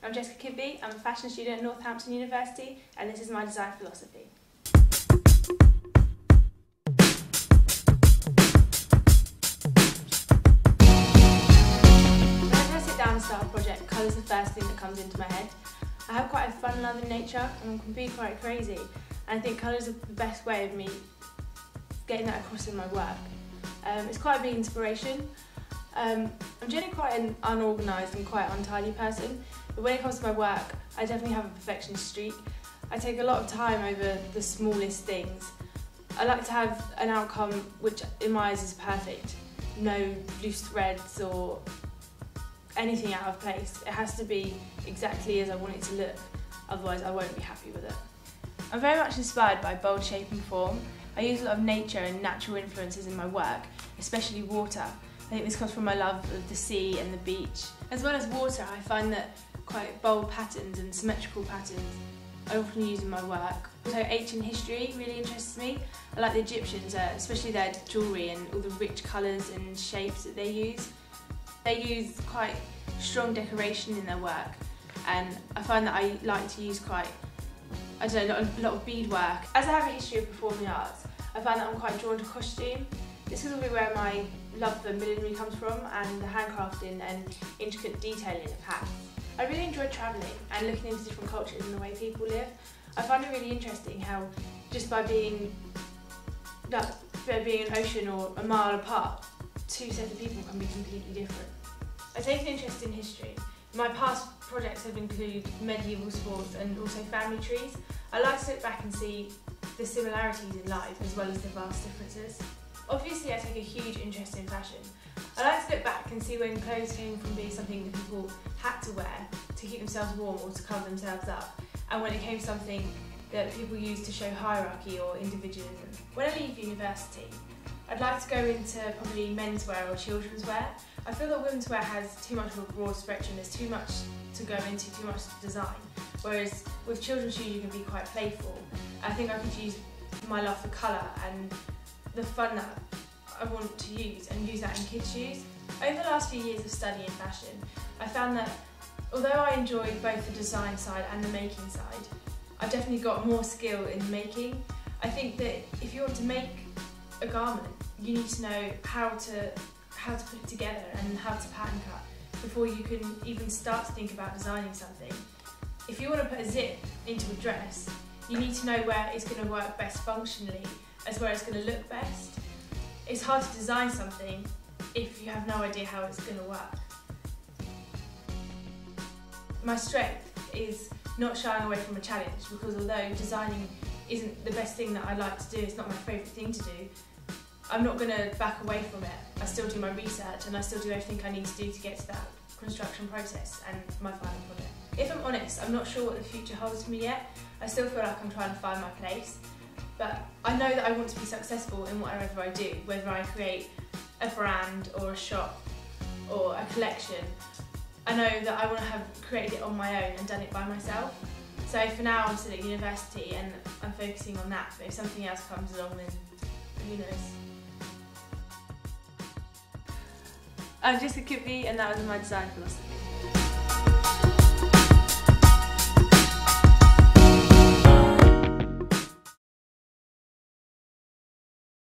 I'm Jessica Kidby, I'm a fashion student at Northampton University, and this is my design philosophy. Whenever I sit down and start a project, colour's the first thing that comes into my head. I have quite a fun-loving nature and can be quite crazy, and I think colours are the best way of me getting that across in my work. It's quite a big inspiration. I'm generally quite an unorganised and quite untidy person, but when it comes to my work, I definitely have a perfectionist streak. I take a lot of time over the smallest things. I like to have an outcome which in my eyes is perfect. No loose threads or anything out of place. It has to be exactly as I want it to look, otherwise I won't be happy with it. I'm very much inspired by bold shape and form. I use a lot of nature and natural influences in my work, especially water. I think this comes from my love of the sea and the beach. As well as water, I find that quite bold patterns and symmetrical patterns I often use in my work. Also, ancient history really interests me. I like the Egyptians, especially their jewellery and all the rich colours and shapes that they use. They use quite strong decoration in their work, and I find that I like to use a lot of beadwork. As I have a history of performing arts, I find that I'm quite drawn to costume. This is probably where my love for millinery comes from, and the handcrafting and intricate detailing of hats. I really enjoy travelling and looking into different cultures and the way people live. I find it really interesting how just by being an ocean or a mile apart, two sets of people can be completely different. I take an interest in history. My past projects have included medieval sports and also family trees. I like to look back and see the similarities in life as well as the vast differences. Obviously, I take a huge interest in fashion. I like to look back and see when clothes came from being something that people had to wear to keep themselves warm or to cover themselves up, and when it came something that people used to show hierarchy or individualism. When I leave university, I'd like to go into probably menswear or children's wear. I feel that women's wear has too much of a broad spectrum, there's too much to go into, too much design, whereas with children's shoes you can be quite playful. I think I could use my love for colour and the fun that I want to use and use that in kids' shoes. Over the last few years of studying fashion, I found that although I enjoyed both the design side and the making side, I've definitely got more skill in making. I think that if you want to make a garment, you need to know how to put it together and how to pattern cut before you can even start to think about designing something. If you want to put a zip into a dress, you need to know where it's going to work best functionally as where it's going to look best. It's hard to design something if you have no idea how it's going to work. My strength is not shying away from a challenge, because although designing isn't the best thing that I like to do, it's not my favourite thing to do, I'm not going to back away from it. I still do my research and I still do everything I need to do to get to that construction process and my final product. If I'm honest, I'm not sure what the future holds for me yet. I still feel like I'm trying to find my place, but I know that I want to be successful in whatever I do, whether I create a brand or a shop or a collection. I know that I want to have created it on my own and done it by myself. So for now I'm still at university and I'm focusing on that, but if something else comes along then who knows. I'm Jessica Kidby and that was my design philosophy.